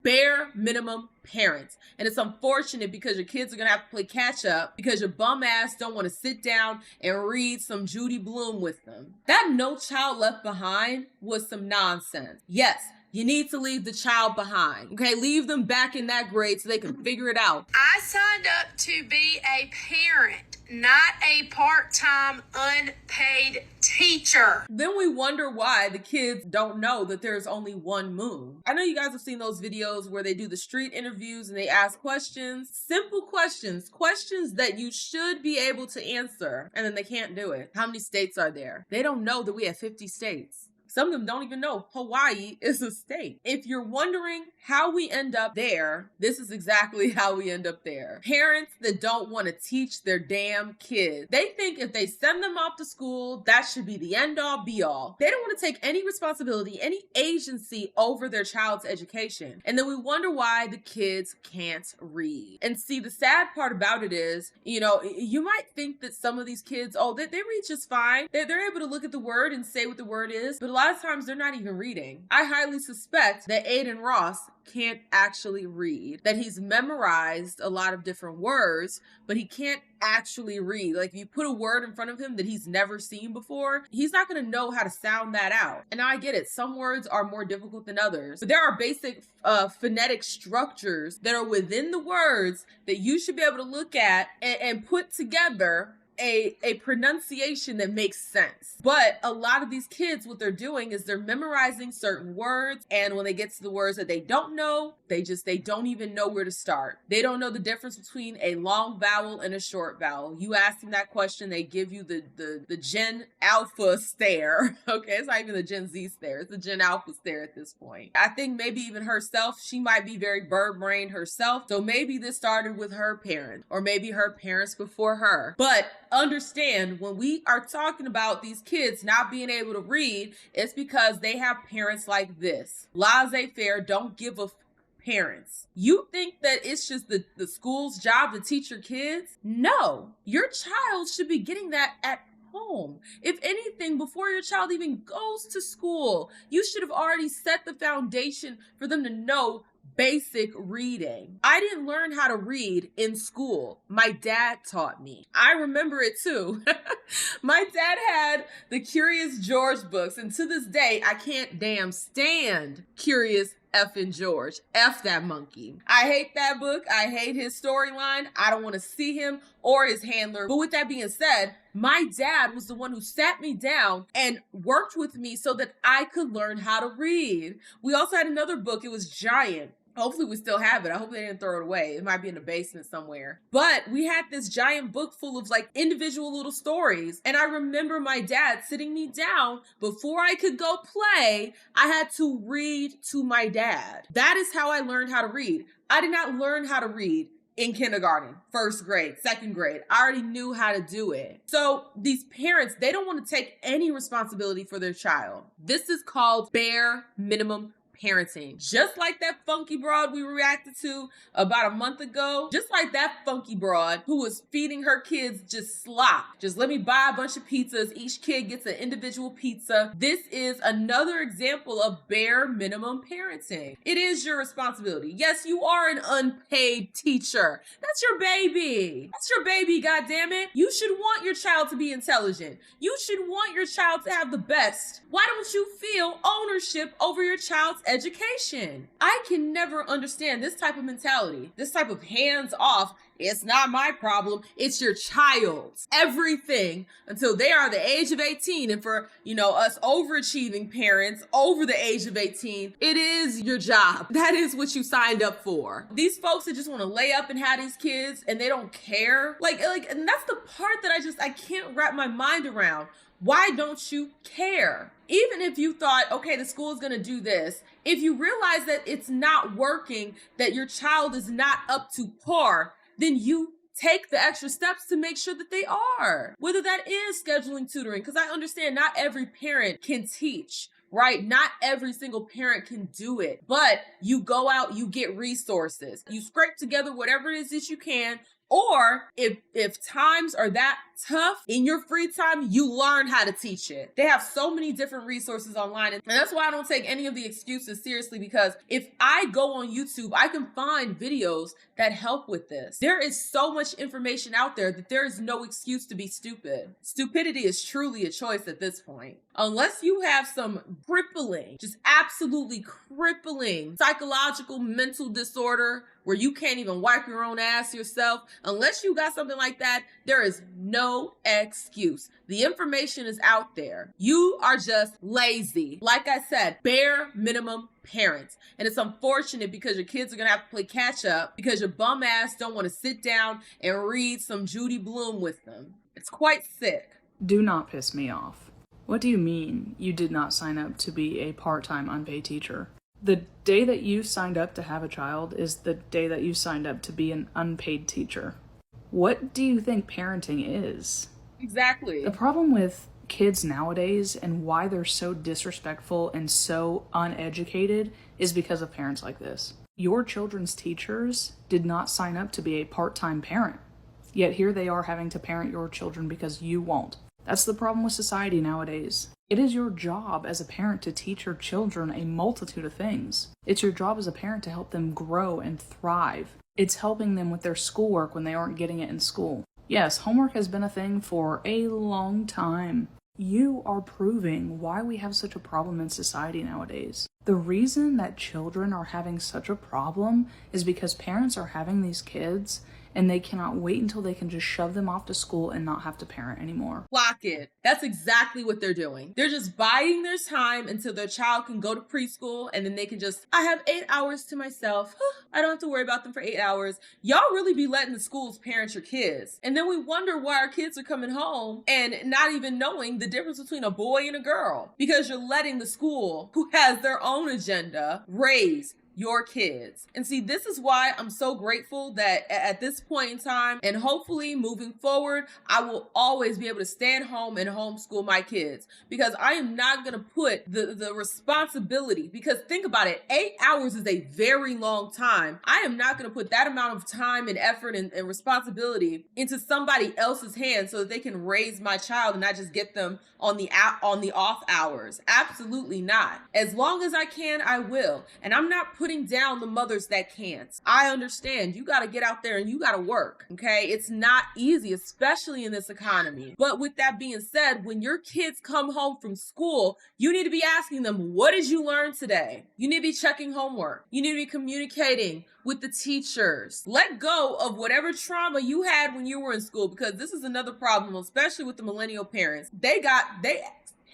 bare minimum parents. And it's unfortunate because your kids are gonna have to play catch up because your bum ass don't want to sit down and read some Judy Blume with them. That No Child Left Behind was some nonsense. Yes, you need to leave the child behind. Okay, leave them back in that grade so they can figure it out. I signed up to be a parent, not a part-time unpaid teacher. Then we wonder why the kids don't know that there's only one moon. I know you guys have seen those videos where they do the street interviews and they ask questions, simple questions, questions that you should be able to answer, and then they can't do it. How many states are there? They don't know that we have 50 states. Some of them don't even know Hawaii is a state. If you're wondering how we end up there, this is exactly how we end up there. Parents that don't want to teach their damn kids. They think if they send them off to school, that should be the end all be all. They don't want to take any responsibility, any agency over their child's education. And then we wonder why the kids can't read. And see, the sad part about it is, you might think that some of these kids, they read just fine. They're able to look at the word and say what the word is, but a lot of times they're not even reading. I highly suspect that Aiden Ross can't actually read, that he's memorized a lot of different words, but he can't actually read. Like if you put a word in front of him that he's never seen before, he's not going to know how to sound that out. And I get it. Some words are more difficult than others, but there are basic phonetic structures that are within the words that you should be able to look at and put together a pronunciation that makes sense. But a lot of these kids, what they're doing is they're memorizing certain words, and when they get to the words that they don't know, they don't even know where to start. They don't know the difference between a long vowel and a short vowel. You ask them that question, they give you the Gen Alpha stare. Okay, it's not even the Gen Z stare, it's the Gen Alpha stare at this point. I think maybe even herself, she might be very bird-brained herself, so maybe this started with her parents, or maybe her parents before her. But understand, when we are talking about these kids not being able to read, it's because they have parents like this. Laissez-faire, don't give a parents. You think that it's just the school's job to teach your kids? No, your child should be getting that at home. If anything, before your child even goes to school, you should have already set the foundation for them to know basic reading. I didn't learn how to read in school. My dad taught me. I remember it too. My dad had the Curious George books, and to this day, I can't damn stand Curious effing George. F that monkey. I hate that book. I hate his storyline. I don't want to see him or his handler. But with that being said, my dad was the one who sat me down and worked with me so that I could learn how to read. We also had another book. It was giant. Hopefully we still have it. I hope they didn't throw it away. It might be in the basement somewhere. But we had this giant book full of like individual little stories. And I remember my dad sitting me down before I could go play. I had to read to my dad. That is how I learned how to read. I did not learn how to read in kindergarten, first grade, second grade. I already knew how to do it. So these parents, they don't want to take any responsibility for their child. This is called bare minimum parenting. Just like that funky broad we reacted to about a month ago, just like that funky broad who was feeding her kids just slop. Just let me buy a bunch of pizzas. Each kid gets an individual pizza. This is another example of bare minimum parenting. It is your responsibility. Yes, you are an unpaid teacher. That's your baby. That's your baby, goddammit. You should want your child to be intelligent. You should want your child to have the best. Why don't you feel ownership over your child's education? I can never understand this type of mentality, this type of hands off. It's not my problem. It's your child's. Everything until they are the age of 18. And for, us overachieving parents over the age of 18, it is your job. That is what you signed up for. These folks that just want to lay up and have these kids and they don't care. And that's the part that I can't wrap my mind around. Why don't you care? Even if you thought, okay, the school is going to do this, if you realize that it's not working, that your child is not up to par, then you take the extra steps to make sure that they are. Whether that is scheduling tutoring, because I understand not every parent can teach, right? Not every single parent can do it, but you go out, you get resources, you scrape together whatever it is that you can, Or if times are that tough in your free time, you learn how to teach it. They have so many different resources online. And that's why I don't take any of the excuses seriously, because if I go on YouTube, I can find videos that help with this. There is so much information out there that there is no excuse to be stupid. Stupidity is truly a choice at this point. Unless you have some crippling, just absolutely crippling psychological mental disorder where you can't even wipe your own ass yourself, unless you got something like that, there is no excuse. The information is out there. You are just lazy. Like I said, bare minimum parents. And it's unfortunate because your kids are going to have to play catch up because your bum ass don't want to sit down and read some Judy Blume with them. It's quite sick. Do not piss me off. What do you mean you did not sign up to be a part-time unpaid teacher? The day that you signed up to have a child is the day that you signed up to be an unpaid teacher. What do you think parenting is? Exactly. The problem with kids nowadays and why they're so disrespectful and so uneducated is because of parents like this. Your children's teachers did not sign up to be a part-time parent, yet here they are having to parent your children because you won't. That's the problem with society nowadays. It is your job as a parent to teach your children a multitude of things. It's your job as a parent to help them grow and thrive. It's helping them with their schoolwork when they aren't getting it in school. Yes, homework has been a thing for a long time. You are proving why we have such a problem in society nowadays. The reason that children are having such a problem is because parents are having these kids and they cannot wait until they can just shove them off to school and not have to parent anymore. Clock it. That's exactly what they're doing. They're just biding their time until their child can go to preschool, and then they can just, I have 8 hours to myself. I don't have to worry about them for 8 hours. Y'all really be letting the schools parent your kids. And then we wonder why our kids are coming home and not even knowing the difference between a boy and a girl, because you're letting the school, who has their own agenda, raise your kids. And see, this is why I'm so grateful that at this point in time, and hopefully moving forward, I will always be able to stand home and homeschool my kids, because I am not going to put the responsibility, because think about it, 8 hours is a very long time. I am not going to put that amount of time and effort and responsibility into somebody else's hands so that they can raise my child and not just get them on the off hours. Absolutely not. As long as I can, I will. And I'm not putting down the mothers that can't. I understand you got to get out there and you got to work. Okay. It's not easy, especially in this economy. But with that being said, when your kids come home from school, you need to be asking them, what did you learn today? You need to be checking homework. You need to be communicating with the teachers. Let go of whatever trauma you had when you were in school, because this is another problem, especially with the millennial parents. They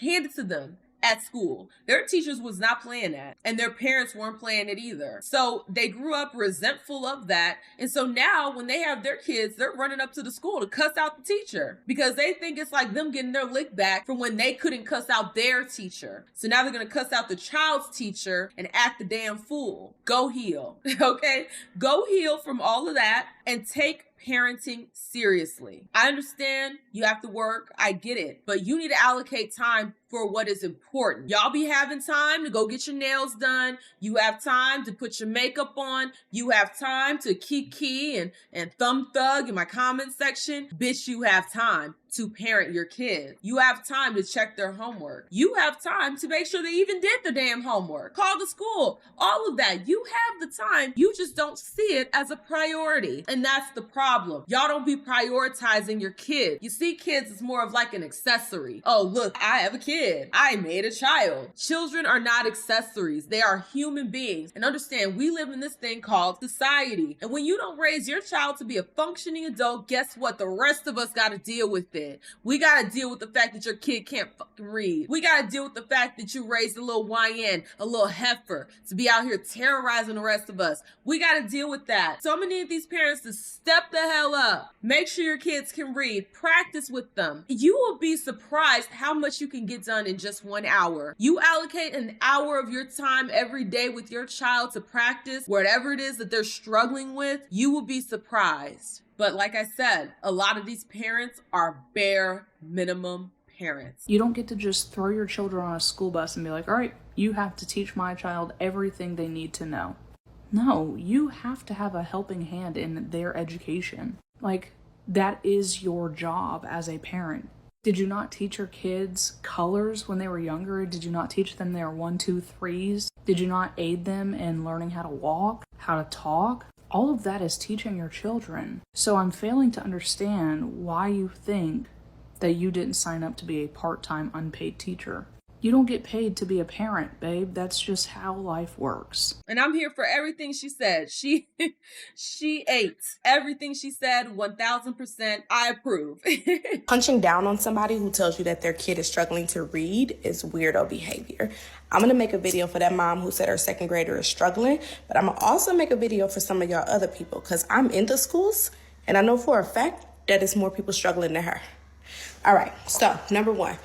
handed to them at school. Their teachers was not playing that, and their parents weren't playing it either. So they grew up resentful of that. And so now when they have their kids, they're running up to the school to cuss out the teacher because they think it's like them getting their lick back from when they couldn't cuss out their teacher. So now they're going to cuss out the child's teacher and act the damn fool. Go heal. Okay? Go heal from all of that and take parenting seriously. I understand you have to work. I get it. But you need to allocate time for what is important. Y'all be having time to go get your nails done. You have time to put your makeup on. You have time to kiki and thumb thug in my comment section. Bitch, you have time to parent your kids. You have time to check their homework. You have time to make sure they even did the damn homework. Call the school. All of that. You have the time. You just don't see it as a priority. And that's the problem. Y'all don't be prioritizing your kids. You see kids as more of like an accessory. Oh, look, I have a kid. I made a child. Children are not accessories. They are human beings. And understand, we live in this thing called society. And when you don't raise your child to be a functioning adult, guess what? The rest of us got to deal with it. We got to deal with the fact that your kid can't fucking read. We got to deal with the fact that you raised a little YN, a little heifer, to be out here terrorizing the rest of us. We got to deal with that. So I'm going to need these parents to step the hell up. Make sure your kids can read. Practice with them. You will be surprised how much you can get done in just 1 hour. You allocate an hour of your time every day with your child to practice whatever it is that they're struggling with. You will be surprised. But like I said, a lot of these parents are bare minimum parents. You don't get to just throw your children on a school bus and be like, all right, you have to teach my child everything they need to know. No, you have to have a helping hand in their education. Like, that is your job as a parent. Did you not teach your kids colors when they were younger? Did you not teach them their 1, 2, 3s? Did you not aid them in learning how to walk, how to talk? All of that is teaching your children. So I'm failing to understand why you think that you didn't sign up to be a part-time unpaid teacher. You don't get paid to be a parent, babe. That's just how life works. And I'm here for everything she said. She ate everything she said 1000%. I approve. Punching down on somebody who tells you that their kid is struggling to read is weirdo behavior. I'm going to make a video for that mom who said her second grader is struggling, but I'm going to also make a video for some of y'all other people because I'm in the schools and I know for a fact that it's more people struggling than her. All right, so number one,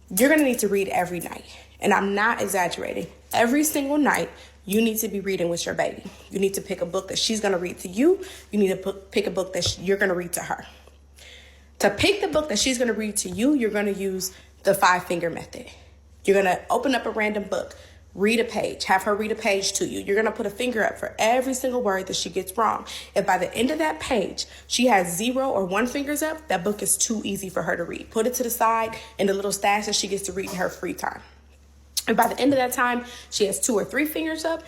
you're going to need to read every night. And I'm not exaggerating. Every single night, you need to be reading with your baby. You need to pick a book that she's going to read to you. You need to pick a book that you're going to read to her. To pick the book that she's going to read to you, you're going to use the 5-finger method. You're going to open up a random book, read a page, have her read a page to you. You're going to put a finger up for every single word that she gets wrong. If by the end of that page, she has 0 or 1 fingers up, that book is too easy for her to read. Put it to the side in the little stash that she gets to read in her free time. And by the end of that time, she has 2 or 3 fingers up.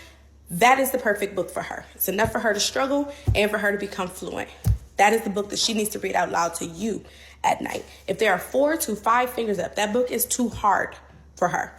That is the perfect book for her. It's enough for her to struggle and for her to become fluent. That is the book that she needs to read out loud to you at night. If there are 4 to 5 fingers up, that book is too hard for her.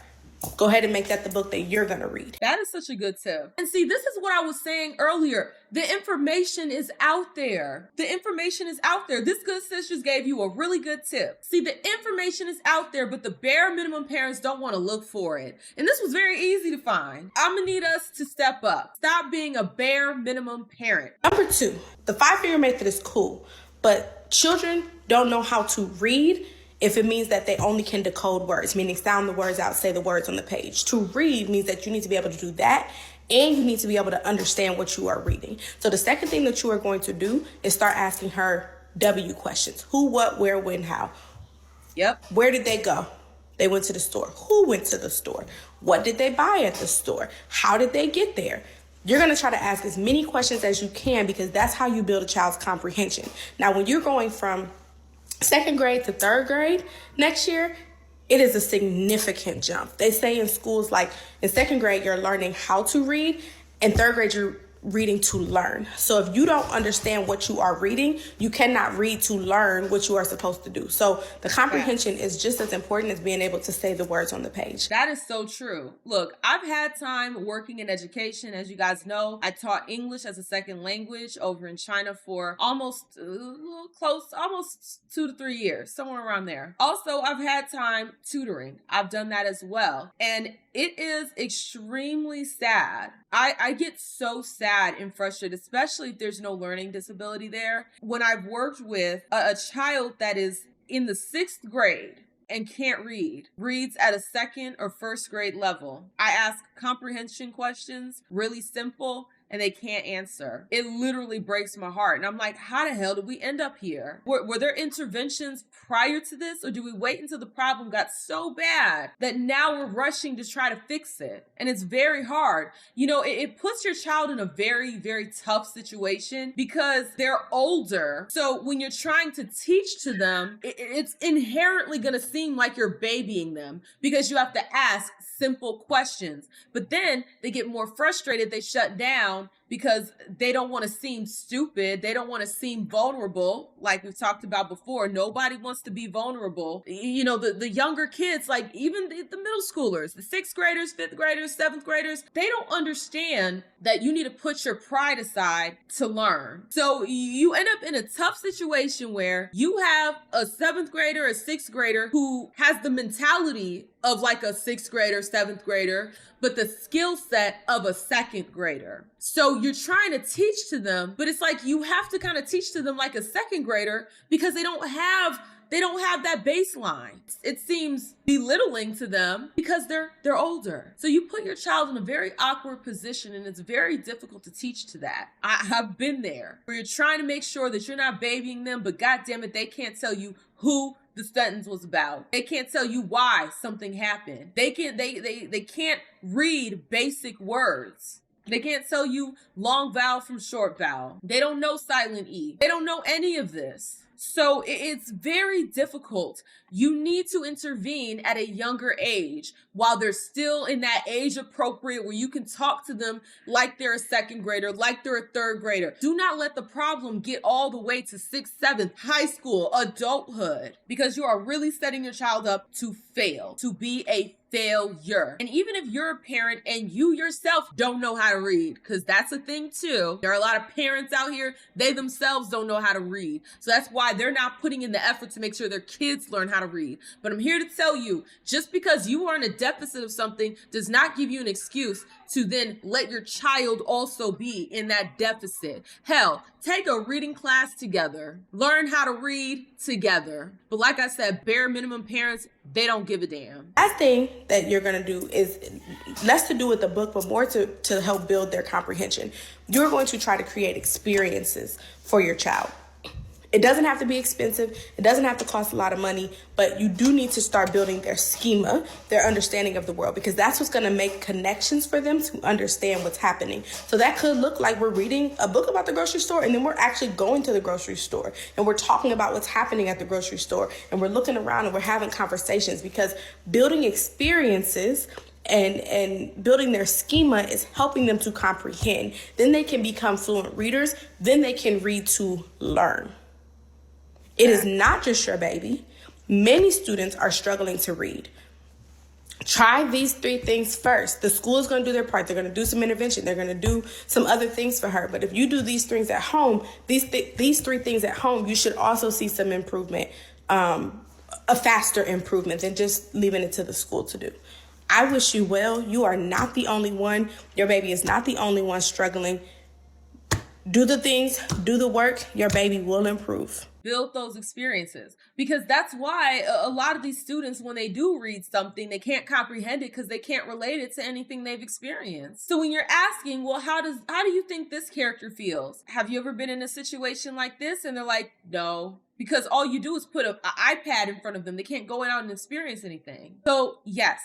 Go ahead and make that the book that you're going to read. That is such a good tip. And see, this is what I was saying earlier. The information is out there. The information is out there. This good sis just gave you a really good tip. See, the information is out there, but the bare minimum parents don't want to look for it. And this was very easy to find. I'm going to need us to step up. Stop being a bare minimum parent. Number 2, the 5-finger method is cool, but children don't know how to read if it means that they only can decode words, meaning sound the words out, say the words on the page. To read means that you need to be able to do that, and you need to be able to understand what you are reading. So the second thing that you are going to do is start asking her W questions. Who, what, where, when, how. Yep. Where did they go? They went to the store. Who went to the store? What did they buy at the store? How did they get there? You're going to try to ask as many questions as you can because that's how you build a child's comprehension. Now, when you're going from 2nd grade to 3rd grade next year, it is a significant jump. They say in schools, like in 2nd grade, you're learning how to read. In 3rd grade, you're reading to learn. So if you don't understand what you are reading, you cannot read to learn what you are supposed to do. So the comprehension is just as important as being able to say the words on the page. That is so true. Look, I've had time working in education. As you guys know, I taught English as a second language over in China for almost 2 to 3 years, somewhere around there. Also, I've had time tutoring. I've done that as well. And it is extremely sad. I get so sad and frustrated, especially if there's no learning disability there. When I've worked with a child that is in the 6th grade and can't read, reads at a 2nd or 1st grade level, I ask comprehension questions, really simple, and they can't answer. It literally breaks my heart. And I'm like, how the hell did we end up here? Were there interventions prior to this? Or do we wait until the problem got so bad that now we're rushing to try to fix it? And it's very hard. You know, it puts your child in a very, very tough situation because they're older. So when you're trying to teach to them, it's inherently going to seem like you're babying them because you have to ask simple questions. But then they get more frustrated. They shut down because they don't want to seem stupid. They don't want to seem vulnerable. Like we've talked about before, nobody wants to be vulnerable. You know, the younger kids, like even the middle schoolers, the 6th graders, 5th graders, 7th graders, they don't understand that you need to put your pride aside to learn. So you end up in a tough situation where you have a 7th grader, a 6th grader who has the mentality of like a 6th grader, 7th grader, but the skill set of a 2nd grader. So you're trying to teach to them, but it's like you have to kind of teach to them like a 2nd grader because they don't have that baseline. It seems belittling to them because they're older. So you put your child in a very awkward position, and it's very difficult to teach to that. I've been there where you're trying to make sure that you're not babying them, but God damn it, they can't tell you who the sentence was about. They can't tell you why something happened. They can't read basic words. They can't tell you long vowel from short vowel. They don't know silent E. They don't know any of this. So it's very difficult. You need to intervene at a younger age while they're still in that age appropriate where you can talk to them like they're a second grader, like they're a third grader. Do not let the problem get all the way to 6th, 7th, high school, adulthood, because you are really setting your child up to fail, to be a failure. And even if you're a parent and you yourself don't know how to read, because that's a thing too. There are a lot of parents out here, they themselves don't know how to read. So that's why they're not putting in the effort to make sure their kids learn how to read. But I'm here to tell you, just because you are in a deficit of something does not give you an excuse to then let your child also be in that deficit. Hell, take a reading class together. Learn how to read together. But like I said, bare minimum parents, they don't give a damn. Last thing that you're going to do is less to do with the book, but more to help build their comprehension. You're going to try to create experiences for your child. It doesn't have to be expensive. It doesn't have to cost a lot of money, but you do need to start building their schema, their understanding of the world, because that's what's going to make connections for them to understand what's happening. So that could look like we're reading a book about the grocery store, and then we're actually going to the grocery store, and we're talking about what's happening at the grocery store, and we're looking around and we're having conversations, because building experiences and building their schema is helping them to comprehend. Then they can become fluent readers. Then they can read to learn. It is not just your baby. Many students are struggling to read. Try these 3 things first. The school is going to do their part. They're going to do some intervention. They're going to do some other things for her. But if you do these things at home, these 3 things at home, you should also see some improvement, a faster improvement than just leaving it to the school to do. I wish you well. You are not the only one. Your baby is not the only one struggling. Do the things, do the work, your baby will improve. Build those experiences, because that's why a lot of these students, when they do read something, they can't comprehend it because they can't relate it to anything they've experienced. So when you're asking, well, how do you think this character feels? Have you ever been in a situation like this? And they're like, no, because all you do is put an iPad in front of them. They can't go out and experience anything. So yes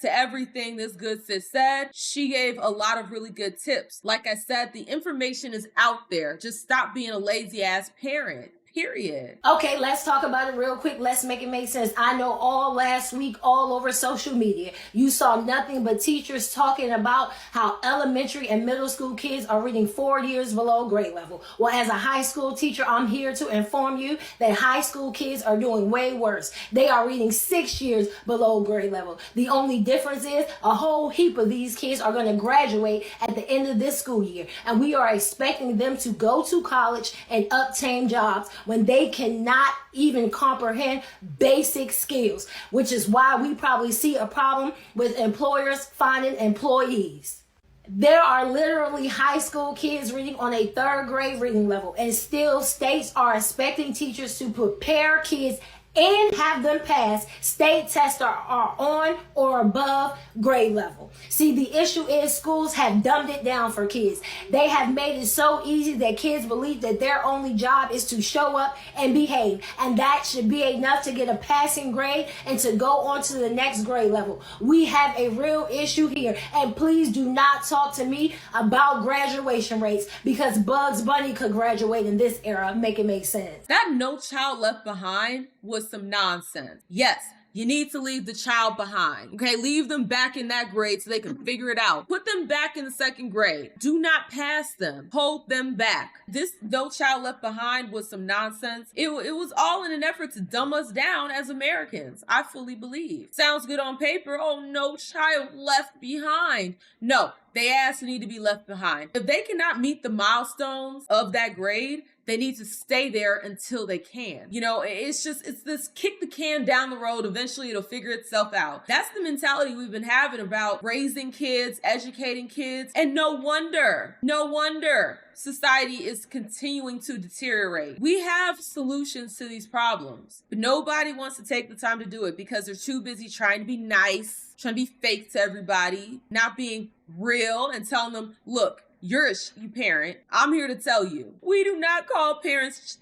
to everything this good sis said. She gave a lot of really good tips. Like I said, the information is out there. Just stop being a lazy ass parent. Period. Okay, let's talk about it real quick. Let's make it make sense. I know all last week, all over social media, you saw nothing but teachers talking about how elementary and middle school kids are reading 4 years below grade level. Well, as a high school teacher, I'm here to inform you that high school kids are doing way worse. They are reading 6 years below grade level. The only difference is a whole heap of these kids are going to graduate at the end of this school year. And we are expecting them to go to college and obtain jobs when they cannot even comprehend basic skills, which is why we probably see a problem with employers finding employees. There are literally high school kids reading on a 3rd grade reading level, and still states are expecting teachers to prepare kids and have them pass state tests are on or above grade level. See, the issue is schools have dumbed it down for kids. They have made it so easy that kids believe that their only job is to show up and behave, and that should be enough to get a passing grade and to go on to the next grade level. We have a real issue here, and please do not talk to me about graduation rates, because Bugs Bunny could graduate in this era. Make it make sense. That No Child Left Behind was some nonsense. Yes, you need to leave the child behind. Okay, leave them back in that grade so they can figure it out. Put them back in the 2nd grade. Do not pass them. Hold them back. This No Child Left Behind was some nonsense. It was all in an effort to dumb us down as Americans. I fully believe. Sounds good on paper. Oh, no child left behind. No, they ass need to be left behind. If they cannot meet the milestones of that grade, they need to stay there until they can. You know, it's this kick the can down the road. Eventually it'll figure itself out. That's the mentality we've been having about raising kids, educating kids. And no wonder society is continuing to deteriorate. We have solutions to these problems, but nobody wants to take the time to do it because they're too busy trying to be nice, trying to be fake to everybody, not being real and telling them, look, you're a parent. I'm here to tell you, we do not call parents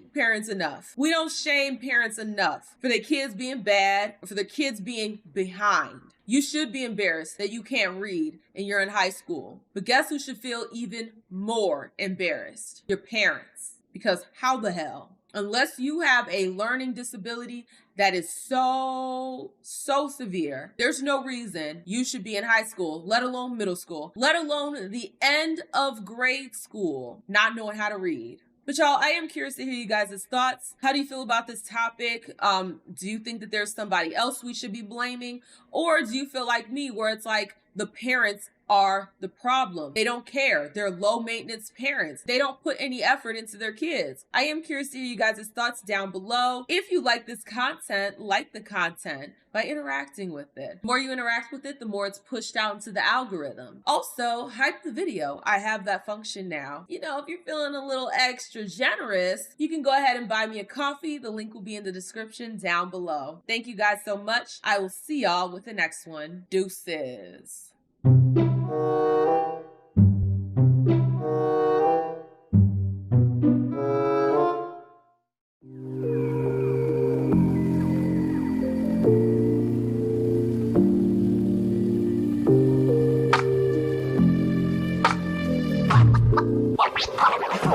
enough. We don't shame parents enough for their kids being bad or for their kids being behind. You should be embarrassed that you can't read and you're in high school. But guess who should feel even more embarrassed? Your parents. Because how the hell? Unless you have a learning disability that is so severe, there's no reason you should be in high school, let alone middle school, let alone the end of grade school, not knowing how to read. But y'all, I am curious to hear you guys' thoughts. How do you feel about this topic? Do you think that there's somebody else we should be blaming? Or do you feel like me, where it's like the parents are the problem? They don't care. They're low maintenance parents. They don't put any effort into their kids. I am curious to hear you guys' thoughts down below. If you like this content, like the content by interacting with it. The more you interact with it, the more it's pushed out into the algorithm. Also, hype the video. I have that function now. You know, if you're feeling a little extra generous, you can go ahead and buy me a coffee. The link will be in the description down below. Thank you guys so much. I will see y'all with the next one. Deuces.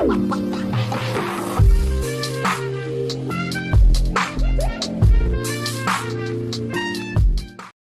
Wow.